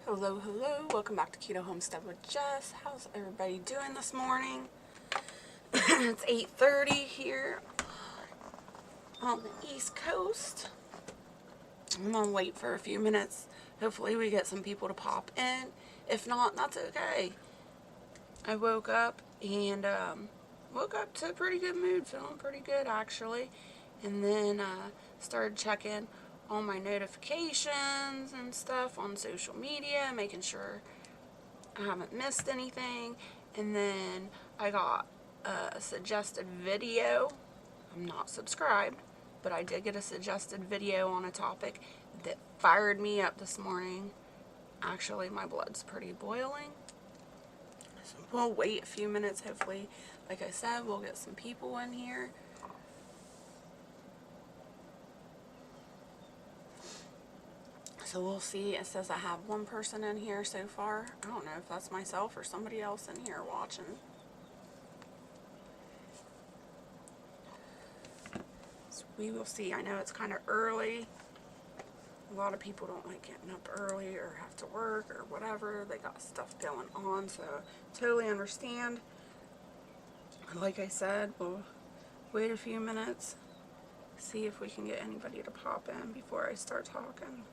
Hello, hello. Welcome back to Keto Homestead with Jess. How's everybody doing this morning? It's 8:30 here on the East Coast. I'm gonna wait for a few minutes. Hopefully we get some people to pop in. If not, that's okay. I woke up and woke up to a pretty good mood, feeling pretty good actually. And then started checking all my notifications and stuff on social media, making sure I haven't missed anything. And then I got a suggested video. I'm not subscribed, but I did get a suggested video on a topic that fired me up this morning. Actually, my blood's pretty boiling. So we'll wait a few minutes. Hopefully, like I said, we'll get some people in here. So we'll see. It says I have one person in here so far. I don't know if that's myself or somebody else in here watching. So we will see. I know it's kind of early. A lot of people don't like getting up early or have to work or whatever. They got stuff going on, so totally understand. Like I said, we'll wait a few minutes, see if we can get anybody to pop in before I start talking.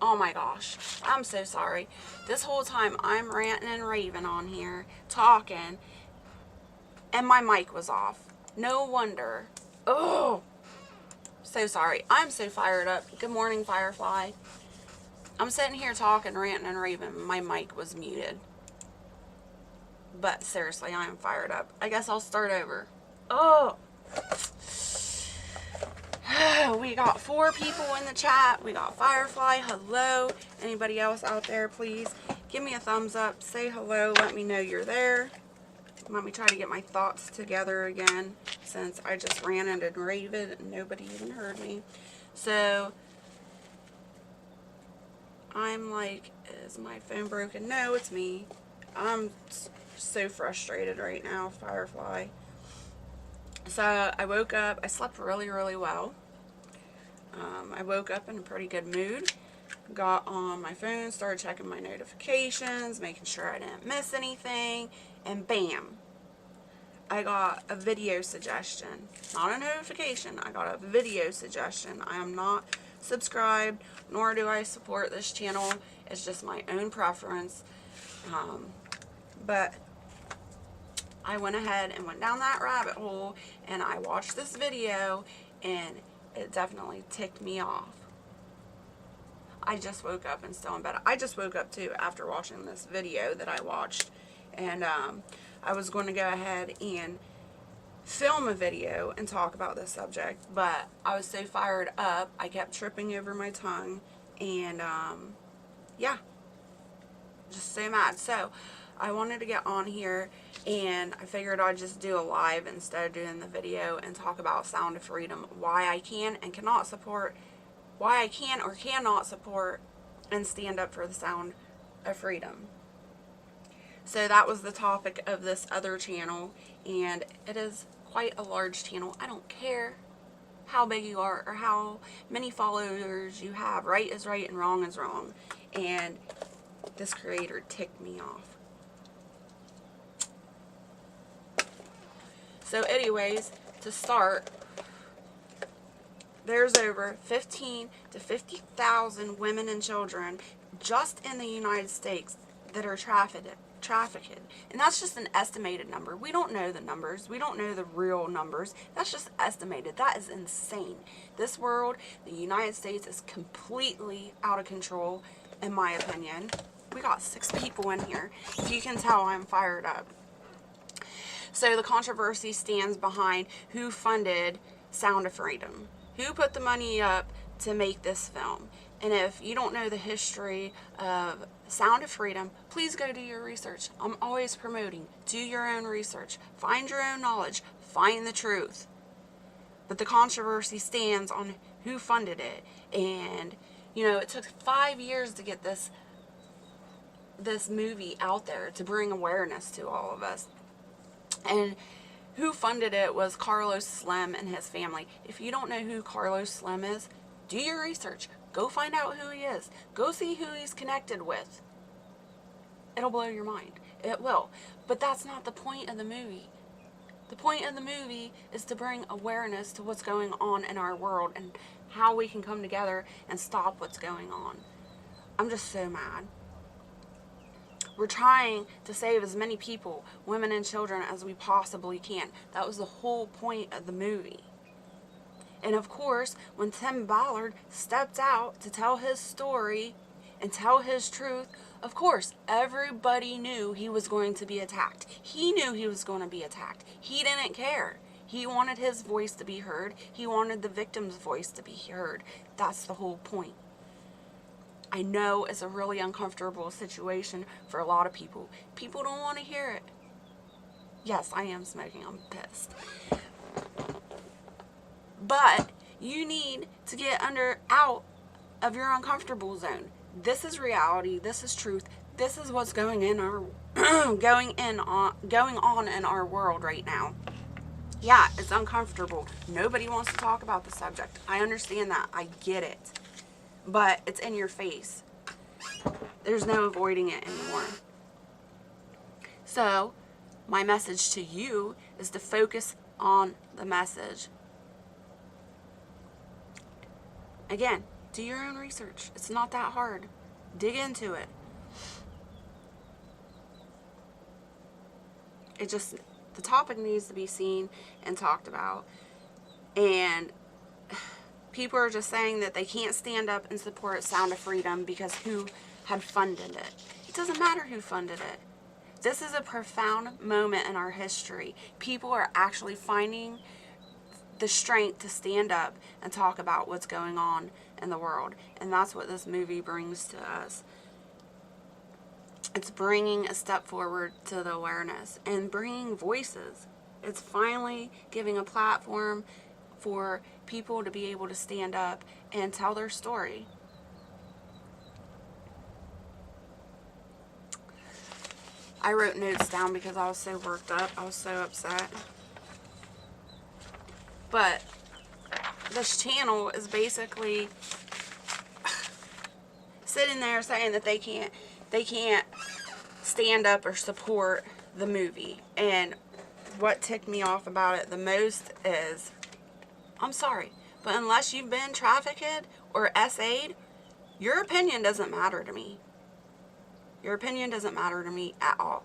Oh my gosh, I'm so sorry. This whole time I'm ranting and raving on here, talking, and my mic was off. No wonder. Oh, so sorry. I'm so fired up. Good morning, Firefly. I'm sitting here talking, ranting and raving. My mic was muted. But seriously, I am fired up. I guess I'll start over. Oh. We got 4 people in the chat. We got Firefly. Hello. Anybody else out there, please give me a thumbs up. Say hello. Let me know you're there. Let me try to get my thoughts together again, since I just ranted and raved and nobody even heard me. So I'm like, is my phone broken? No, it's me. I'm so frustrated right now, Firefly. So I woke up. I slept really, really well. I woke up in a pretty good mood. Got on my phone, started checking my notifications, making sure I didn't miss anything, and bam, I got a video suggestion. Not a notification, I got a video suggestion. I am not subscribed, nor do I support this channel. It's just my own preference. But I went ahead and went down that rabbit hole, and I watched this video, and it definitely ticked me off. I just woke up and still in bed. I just woke up too after watching this video that I watched, and I was going to go ahead and film a video and talk about this subject, but I was so fired up, I kept tripping over my tongue, and yeah, just so mad. So I wanted to get on here, and I figured I'd just do a live instead of doing the video and talk about Sound of Freedom, why I can and cannot support, why I can or cannot support and stand up for the Sound of Freedom. So that was the topic of this other channel, and it is quite a large channel. I don't care how big you are or how many followers you have. Right is right and wrong is wrong. And this creator ticked me off. So anyways, to start, there's over 15 to 50,000 women and children just in the United States that are trafficked. And that's just an estimated number. We don't know the numbers. We don't know the real numbers. That's just estimated. That is insane. This world, the United States, is completely out of control, in my opinion. We got 6 people in here. If you can tell, I'm fired up. So the controversy stands behind who funded Sound of Freedom. Who put the money up to make this film? And if you don't know the history of Sound of Freedom, please go do your research. I'm always promoting. Do your own research. Find your own knowledge. Find the truth. But the controversy stands on who funded it. And, you know, it took 5 years to get this movie out there, to bring awareness to all of us. And who funded it was Carlos Slim and his family. If you don't know who Carlos Slim is, do your research. Go find out who he is. Go see who he's connected with. It'll blow your mind. It will. But that's not the point of the movie. The point of the movie is to bring awareness to what's going on in our world and how we can come together and stop what's going on. I'm just so mad. We're trying to save as many people, women and children, as we possibly can. That was the whole point of the movie. And of course, when Tim Ballard stepped out to tell his story and tell his truth, of course, everybody knew he was going to be attacked. He knew he was going to be attacked. He didn't care. He wanted his voice to be heard. He wanted the victim's voice to be heard. That's the whole point. I know it's a really uncomfortable situation for a lot of people. People don't want to hear it. Yes, I am smoking. I'm pissed. But you need to get out of your uncomfortable zone. This is reality. This is truth. This is what's going on in our world right now. Yeah, it's uncomfortable. Nobody wants to talk about the subject. I understand that. I get it. But it's in your face. There's no avoiding it anymore. So, my message to you is to focus on the message. Again, Do your own research. It's not that hard. Dig into it. The topic needs to be seen and talked about. And people are just saying that they can't stand up and support Sound of Freedom because who had funded it. It doesn't matter who funded it. This is a profound moment in our history. People are actually finding the strength to stand up and talk about what's going on in the world. And that's what this movie brings to us. It's bringing a step forward to the awareness and bringing voices. It's finally giving a platform for people to be able to stand up and tell their story. I wrote notes down because I was so worked up. I was so upset. But this channel is basically sitting there saying that they can't stand up or support the movie. And what ticked me off about it the most is, I'm sorry, but unless you've been trafficked or SA'd, your opinion doesn't matter to me. Your opinion doesn't matter to me at all.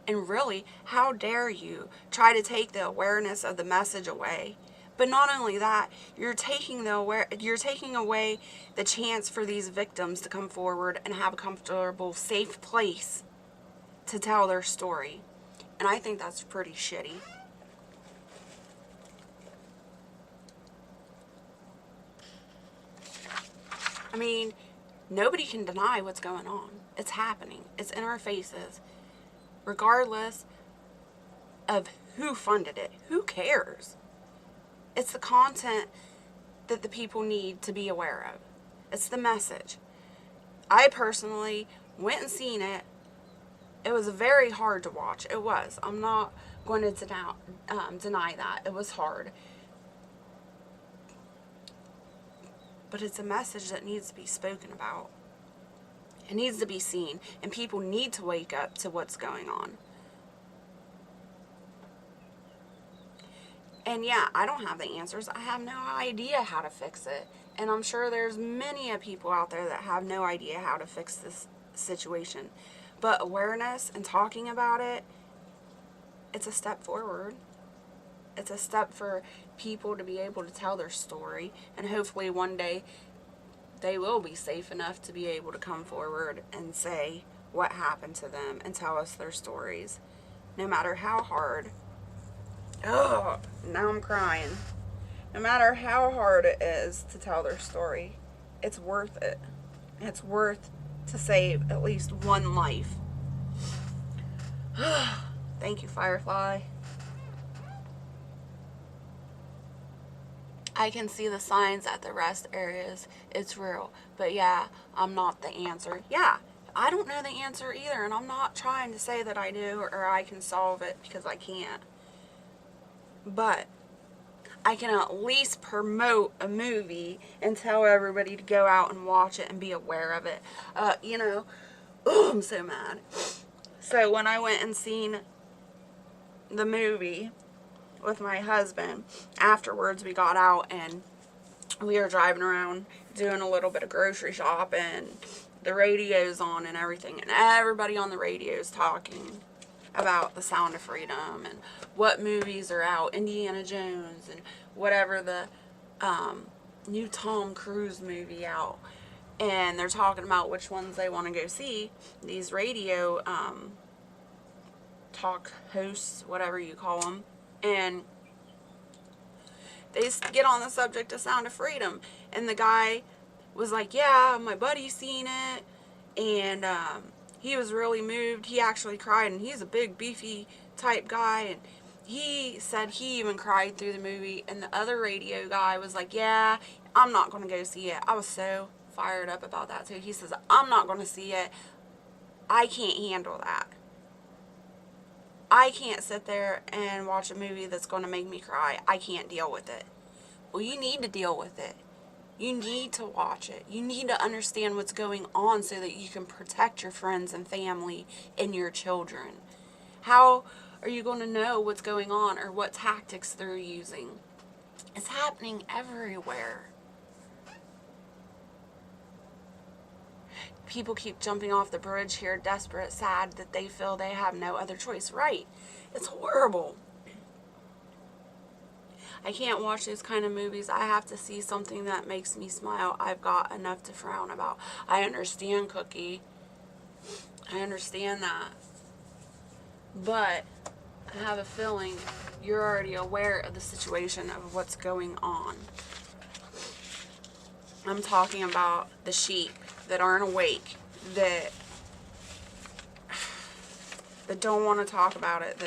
And really, how dare you try to take the awareness of the message away? But not only that, you're taking away the chance for these victims to come forward and have a comfortable, safe place to tell their story. And I think that's pretty shitty. I mean, nobody can deny what's going on. It's happening. It's in our faces. Regardless of who funded it. Who cares? It's the content that the people need to be aware of. It's the message. I personally went and seen it. It was very hard to watch. It was. I'm not going to deny that. It was hard. But it's a message that needs to be spoken about. It needs to be seen. And people need to wake up to what's going on. And yeah, I don't have the answers. I have no idea how to fix it. And I'm sure there's many people out there that have no idea how to fix this situation. But awareness and talking about it, it's a step forward. It's a step for people to be able to tell their story. And hopefully one day they will be safe enough to be able to come forward and say what happened to them and tell us their stories. No matter how hard. Oh, now I'm crying. No matter how hard it is to tell their story, it's worth it. It's worth to save at least one life. Thank you, Firefly. I can see the signs at the rest areas. It's real. But yeah, I'm not the answer. Yeah, I don't know the answer either, and I'm not trying to say that I do or I can solve it, because I can't. But I can at least promote a movie and tell everybody to go out and watch it and be aware of it. I'm so mad. So when I went and seen the movie with my husband, afterwards we got out and we were driving around doing a little bit of grocery shop, and the radio's on and everything, and everybody on the radio is talking about the Sound of Freedom and what movies are out, Indiana Jones and whatever the new Tom Cruise movie out, and they're talking about which ones they want to go see. These radio talk hosts, whatever you call them, and they get on the subject of Sound of Freedom, and the guy was like, yeah, my buddy's seen it, and he was really moved. He actually cried, and he's a big, beefy type guy, and he said he even cried through the movie. And the other radio guy was like, yeah, I'm not going to go see it. I was so fired up about that too. He says, I'm not going to see it. I can't handle that. I can't sit there and watch a movie that's going to make me cry. I can't deal with it. Well, you need to deal with it. You need to watch it. You need to understand what's going on so that you can protect your friends and family and your children. How are you going to know what's going on or what tactics they're using? It's happening everywhere. people keep jumping off the bridge here, desperate, sad that they feel they have no other choice. Right. It's horrible. I can't watch those kind of movies. I have to see something that makes me smile. I've got enough to frown about. I understand, Cookie. I understand that. But I have a feeling you're already aware of the situation of what's going on. I'm talking about the sheep that aren't awake, that don't want to talk about it,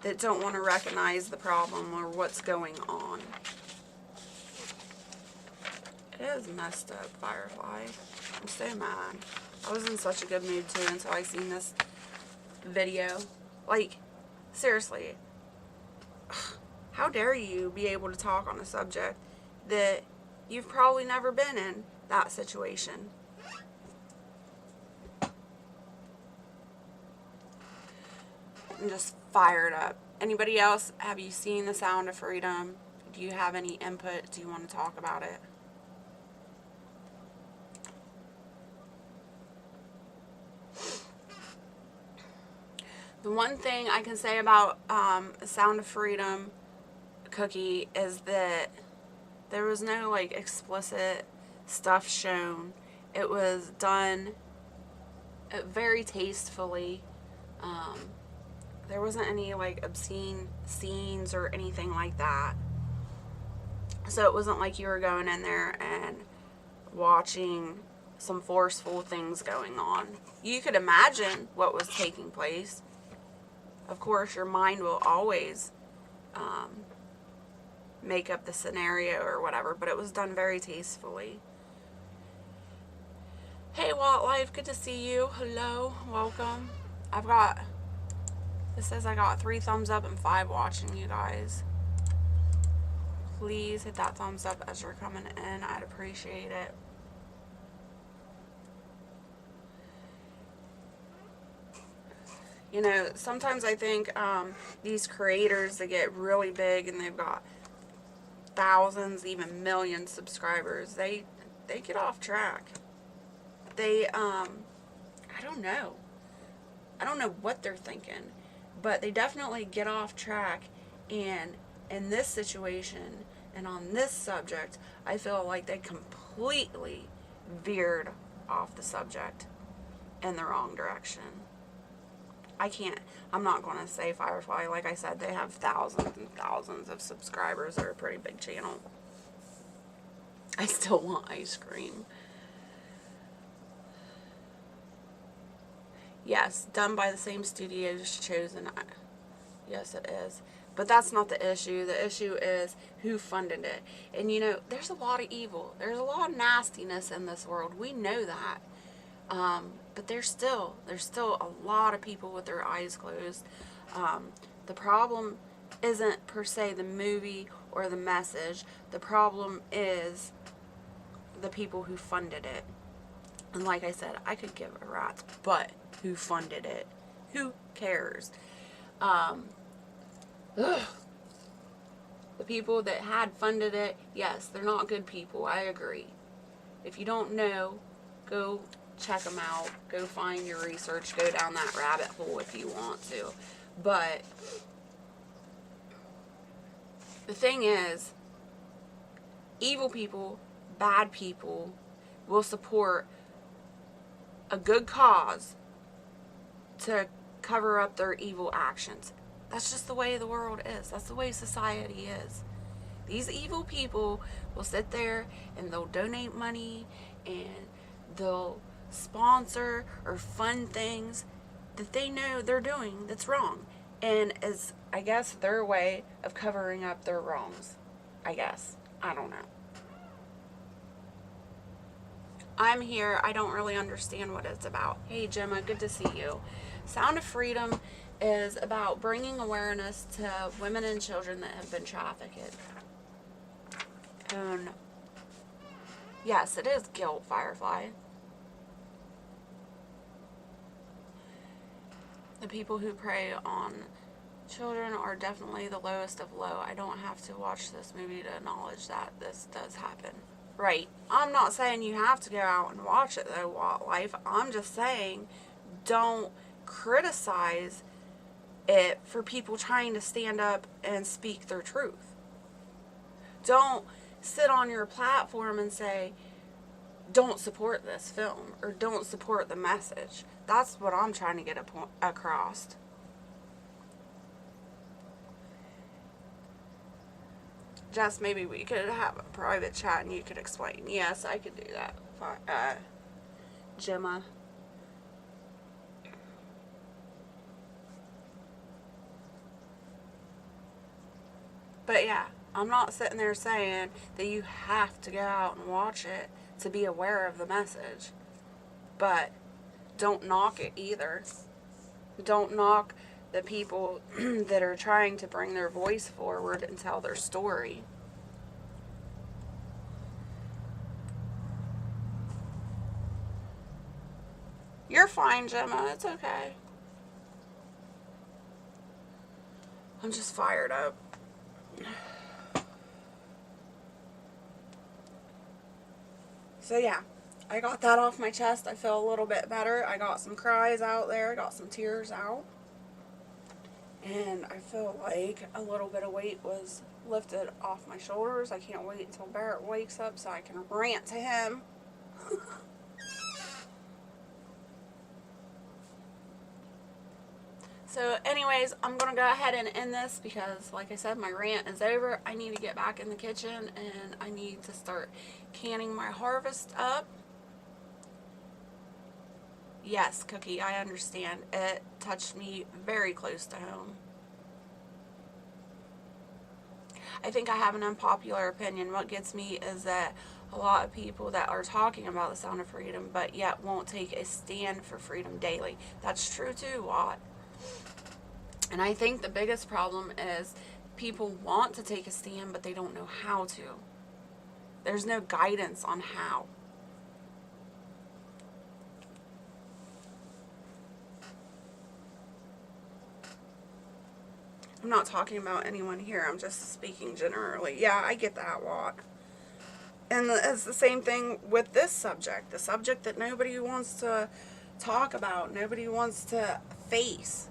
that don't want to recognize the problem or what's going on. It is messed up, Firefly. I'm so mad. I was in such a good mood too until I seen this video. Like, seriously, how dare you be able to talk on a subject that you've probably never been in that situation. I'm just fired up. Anybody else, have you seen The Sound of Freedom? Do you have any input? Do you want to talk about it? The one thing I can say about The Sound of Freedom, Cookie, is that there was no, like, explicit stuff shown. It was done very tastefully. There wasn't any, like, obscene scenes or anything like that. So it wasn't like you were going in there and watching some forceful things going on. You could imagine what was taking place. Of course, your mind will always make up the scenario or whatever, but it was done very tastefully. Hey, Wildlife, good to see you. Hello, welcome. It says I got 3 thumbs up and 5 watching, you guys. Please hit that thumbs up as you're coming in. I'd appreciate it. You know, sometimes I think these creators that get really big and they've got thousands, even millions subscribers, they get off track. I don't know. I don't know what they're thinking, but they definitely get off track. And in this situation and on this subject, I feel like they completely veered off the subject in the wrong direction. I'm not going to say Firefly. Like I said, they have thousands and thousands of subscribers. They're a pretty big channel. I still want ice cream. Yes, done by the same studios chosen. Yes, it is. But that's not the issue. The issue is who funded it. And you know, there's a lot of evil. There's a lot of nastiness in this world. We know that. But there's still a lot of people with their eyes closed. The problem isn't per se the movie or the message. The problem is the people who funded it. And like I said, I could give a rat's butt who funded it. Who cares? The people that had funded it, yes, they're not good people. I agree. If you don't know, go check them out. Go find your research. Go down that rabbit hole if you want to. But the thing is, evil people, bad people will support a good cause to cover up their evil actions. That's just the way the world is. That's the way society is. These evil people will sit there and they'll donate money and they'll sponsor or fund things that they know they're doing that's wrong. And as, I guess, their way of covering up their wrongs. I guess. I don't know. I'm here. I don't really understand what it's about. Hey, Gemma, good to see you. Sound of Freedom is about bringing awareness to women and children that have been trafficked. And yes, it is guilt, Firefly. The people who prey on children are definitely the lowest of low. I don't have to watch this movie to acknowledge that this does happen. Right. I'm not saying you have to go out and watch it though, Wildlife. I'm just saying don't criticize it for people trying to stand up and speak their truth. Don't sit on your platform and say, don't support this film or don't support the message. That's what I'm trying to get across. Jess, maybe we could have a private chat and you could explain. Yes, I could do that. Gemma. But yeah, I'm not sitting there saying that you have to go out and watch it to be aware of the message. But don't knock it either. Don't knock the people that are trying to bring their voice forward and tell their story. You're fine, Gemma. It's okay. I'm just fired up. So yeah, I got that off my chest. I feel a little bit better. I got some cries out there. I got some tears out. And I feel like a little bit of weight was lifted off my shoulders. I can't wait until Barrett wakes up so I can rant to him. So anyways, I'm going to go ahead and end this because, like I said, my rant is over. I need to get back in the kitchen and I need to start canning my harvest up. Yes, Cookie, I understand. It touched me very close to home. I think I have an unpopular opinion. What gets me is that a lot of people that are talking about the sound of freedom but yet won't take a stand for freedom daily. That's true too, Watt. And I think the biggest problem is people want to take a stand, but they don't know how to. There's no guidance on how. I'm not talking about anyone here. I'm just speaking generally. Yeah, I get that, Watt. And it's the same thing with this subject. The subject that nobody wants to talk about. Nobody wants to face.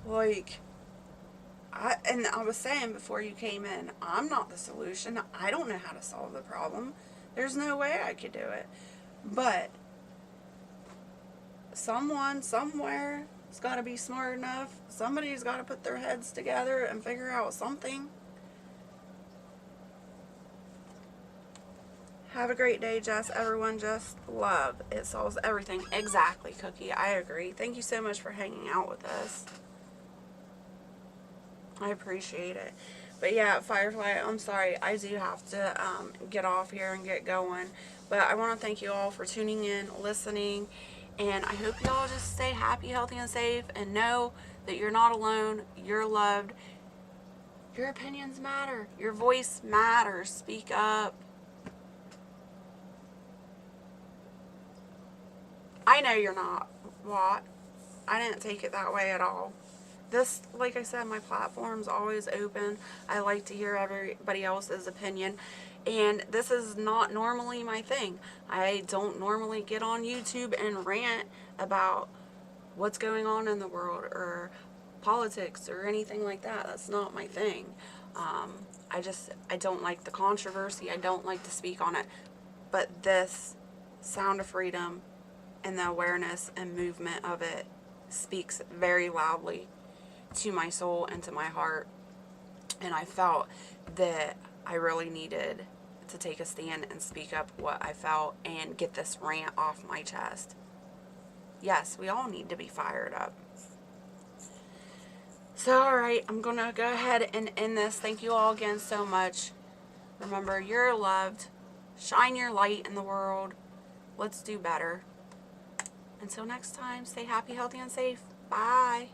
Like, I was saying before you came in, I'm not the solution. I don't know how to solve the problem. There's no way I could do it. But someone, somewhere, has got to be smart enough. Somebody's got to put their heads together and figure out something. Have a great day, Jess. Everyone, just love. It solves everything. Exactly, Cookie. I agree. Thank you so much for hanging out with us. I appreciate it. But yeah, Firefly, I'm sorry. I do have to get off here and get going. But I want to thank you all for tuning in, listening. And I hope you all just stay happy, healthy, and safe. And know that you're not alone. You're loved. Your opinions matter. Your voice matters. Speak up. I know you're not, Watt. I didn't take it that way at all. This, like I said, my platform's always open. I like to hear everybody else's opinion. And this is not normally my thing. I don't normally get on YouTube and rant about what's going on in the world or politics or anything like that. That's not my thing. I don't like the controversy. I don't like to speak on it. But this Sound of Freedom and the awareness and movement of it speaks very loudly to my soul and to my heart. And I felt that I really needed to take a stand and speak up what I felt and get this rant off my chest. Yes, we all need to be fired up. So, alright, I'm going to go ahead and end this. Thank you all again so much. Remember, you're loved. Shine your light in the world. Let's do better. Until next time, stay happy, healthy, and safe. Bye.